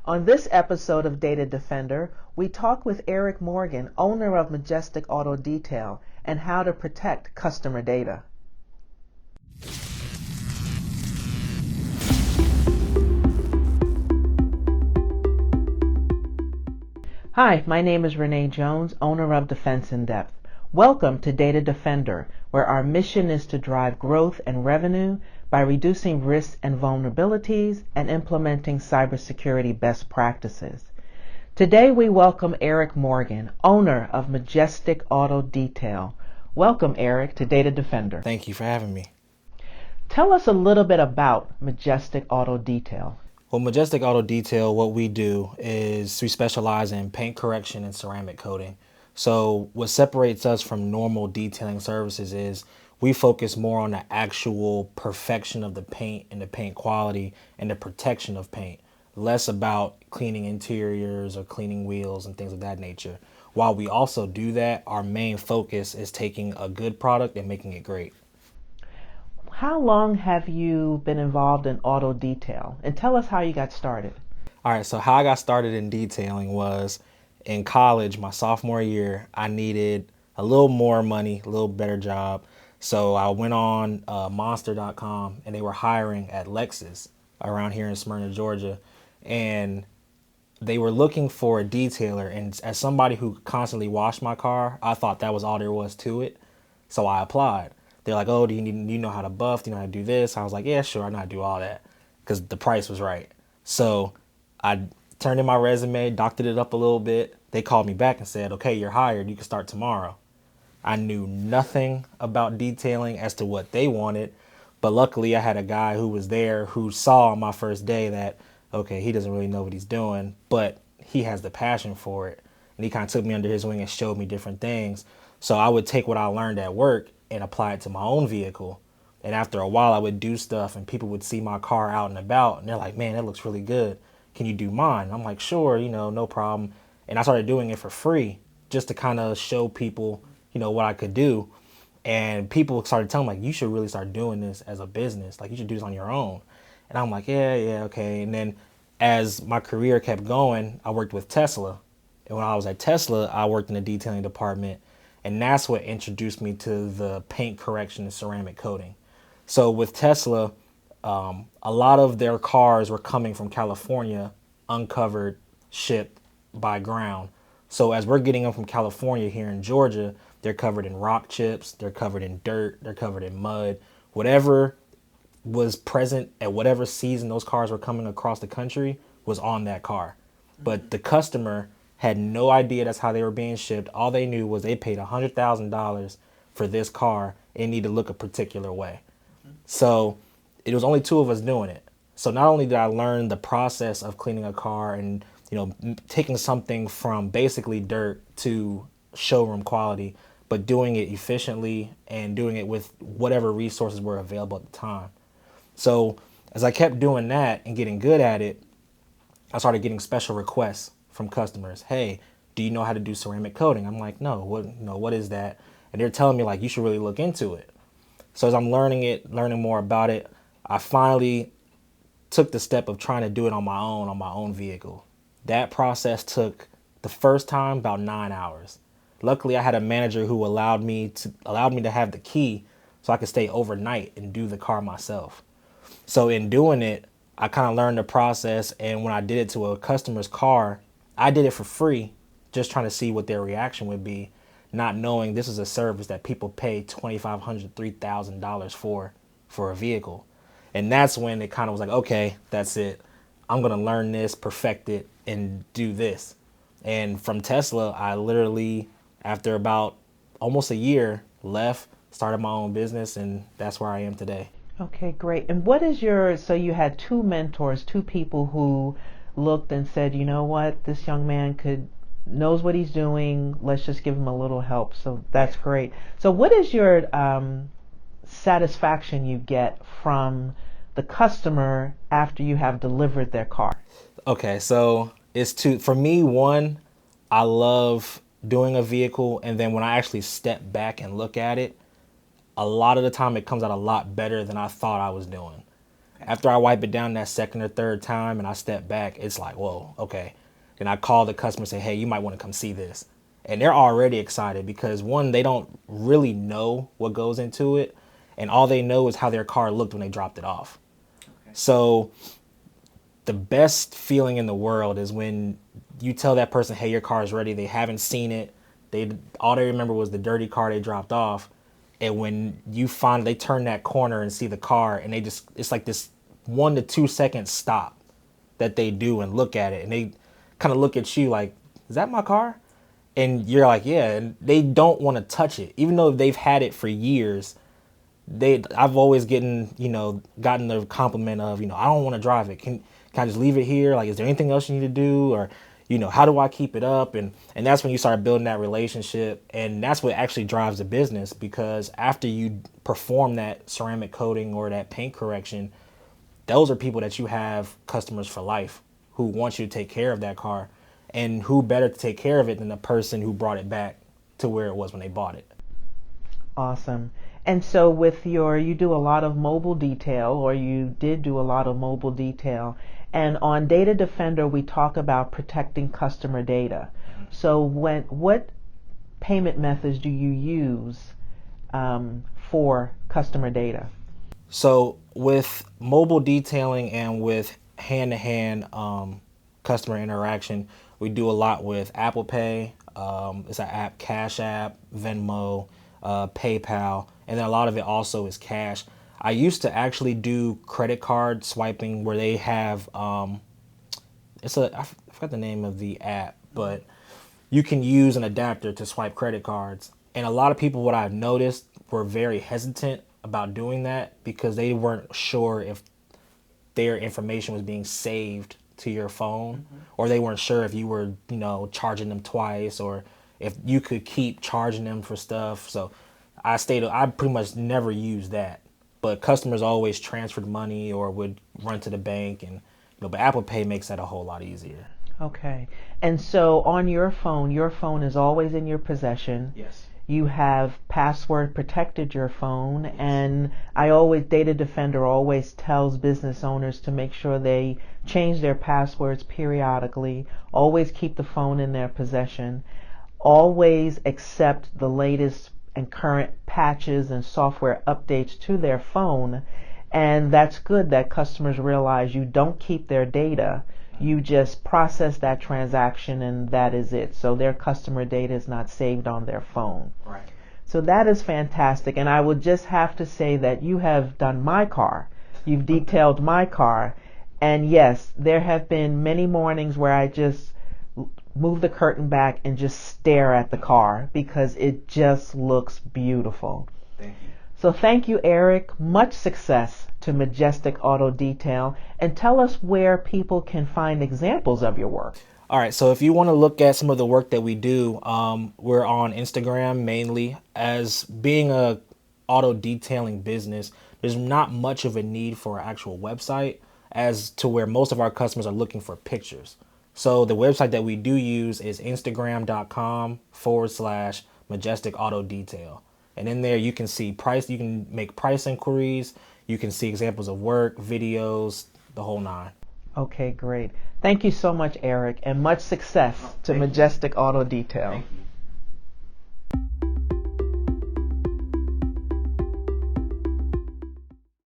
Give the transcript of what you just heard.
On this episode of Data Defender, we talk with Eric Morgan, owner of Majestic Auto Detail, and how to protect customer data. Hi, my name is Renee Jones, owner of Defense in Depth. Welcome to Data Defender, where our mission is to drive growth and revenue by reducing risks and vulnerabilities and implementing cybersecurity best practices. Today we welcome Eric Morgan, owner of Majestic Auto Detail. Welcome, Eric, to Data Defender. Thank you for having me. Tell us a little bit about Majestic Auto Detail. Well, Majestic Auto Detail, what we do is we specialize in paint correction and ceramic coating. So what separates us from normal detailing services is we focus more on the actual perfection of the paint and the paint quality and the protection of paint, less about cleaning interiors or cleaning wheels and things of that nature. While we also do that, our main focus is taking a good product and making it great. How long have you been involved in auto detail? And tell us how you got started. All right, so how I got started in detailing was in college, my sophomore year. I needed a little more money, a little better job. So I went on monster.com and they were hiring at Lexus around here in Smyrna, Georgia. And they were looking for a detailer. And as somebody who constantly washed my car, I thought that was all there was to it. So I applied. They're like, oh, do you know how to buff? Do you know how to do this? I was like, yeah, sure. I know how to do all that because the price was right. So I turned in my resume, doctored it up a little bit. They called me back and said, okay, you're hired. You can start tomorrow. I knew nothing about detailing as to what they wanted, but luckily I had a guy who was there who saw on my first day that, okay, he doesn't really know what he's doing, but he has the passion for it. And he kind of took me under his wing and showed me different things. So I would take what I learned at work and apply it to my own vehicle. And after a while I would do stuff and people would see my car out and about and they're like, man, that looks really good. Can you do mine? I'm like, sure, no problem. And I started doing it for free just to kind of show people what I could do. And people started telling me, like, you should really start doing this as a business. Like, you should do this on your own. And I'm like, yeah, okay. And then as my career kept going, I worked with Tesla. And when I was at Tesla, I worked in the detailing department. And that's what introduced me to the paint correction and ceramic coating. So with Tesla, a lot of their cars were coming from California, uncovered, shipped by ground. So as we're getting them from California here in Georgia, they're covered in rock chips, they're covered in dirt, they're covered in mud. Whatever was present at whatever season those cars were coming across the country was on that car. But the customer had no idea that's how they were being shipped. All they knew was they paid $100,000 for this car. It needed to look a particular way. So it was only two of us doing it. So not only did I learn the process of cleaning a car and taking something from basically dirt to showroom quality, but doing it efficiently and doing it with whatever resources were available at the time. So as I kept doing that and getting good at it, I started getting special requests from customers. Hey, do you know how to do ceramic coating? I'm like, no, what is that? And they're telling me, like, you should really look into it. So as I'm learning more about it, I finally took the step of trying to do it on my own vehicle. That process took the first time about 9 hours. Luckily, I had a manager who allowed me to have the key so I could stay overnight and do the car myself. So in doing it, I kind of learned the process. And when I did it to a customer's car, I did it for free, just trying to see what their reaction would be, not knowing this is a service that people pay $2,500, $3,000 for a vehicle. And that's when it kind of was like, okay, that's it. I'm going to learn this, perfect it, and do this. And from Tesla, I literally, after about almost a year, left, started my own business, and that's where I am today. Okay, great. And so you had two mentors, two people who looked and said, you know what, this young man knows what he's doing. Let's just give him a little help. So that's great. So what is your satisfaction you get from the customer after you have delivered their car? Okay, so for me, one, I love doing a vehicle, and then when I actually step back and look at it, a lot of the time it comes out a lot better than I thought I was doing. After I wipe it down that second or third time and I step back, it's like, whoa, okay. Then I call the customer and say, hey, you might want to come see this. And they're already excited because one, they don't really know what goes into it. And all they know is how their car looked when they dropped it off. Okay. So the best feeling in the world is when you tell that person, hey, your car is ready. They haven't seen it. All they remember was the dirty car they dropped off. And when you finally turn that corner and see the car, and it's like this 1 to 2 second stop that they do and look at it, and they kind of look at you like, is that my car? And you're like, yeah. And they don't want to touch it, even though they've had it for years. I've always gotten the compliment of, I don't want to drive it. Can I just leave it here? Like, is there anything else you need to do? Or, how do I keep it up? And that's when you start building that relationship. And that's what actually drives the business, because after you perform that ceramic coating or that paint correction, those are people that you have customers for life who want you to take care of that car. And who better to take care of it than the person who brought it back to where it was when they bought it. Awesome. And so with you do a lot of mobile detail, or you did do a lot of mobile detail. And on Data Defender, we talk about protecting customer data. So what payment methods do you use for customer data? So with mobile detailing and with hand-to-hand customer interaction, we do a lot with Apple Pay. It's an app, Cash App, Venmo, PayPal, and then a lot of it also is cash. I used to actually do credit card swiping where they have I forgot the name of the app, but you can use an adapter to swipe credit cards. And a lot of people, what I've noticed, were very hesitant about doing that because they weren't sure if their information was being saved to your phone, or they weren't sure if you were, charging them twice, or if you could keep charging them for stuff. So I pretty much never used that, but customers always transferred money or would run to the bank, and but Apple Pay makes that a whole lot easier. Okay. And so on your phone is always in your possession. Yes. You have password protected your phone, yes. And Data Defender always tells business owners to make sure they change their passwords periodically, always keep the phone in their possession, always accept the latest and current patches and software updates to their phone. And that's good that customers realize you don't keep their data. You just process that transaction and that is it. So their customer data is not saved on their phone. Right. So that is fantastic. And I would just have to say that you have done my car. You've detailed my car. And yes, there have been many mornings where I just move the curtain back and just stare at the car because it just looks beautiful. Thank you. So thank you, Eric. Much success to Majestic Auto Detail, and tell us where people can find examples of your work. All right, so if you want to look at some of the work that we do, we're on Instagram mainly. As being a auto detailing business, there's not much of a need for an actual website, as to where most of our customers are looking for pictures. So the website that we do use is instagram.com/Majestic Auto Detail. And in there you can see price, you can make price inquiries, you can see examples of work, videos, the whole nine. Okay, great. Thank you so much, Eric, and much success to Majestic Auto Detail. Thank you.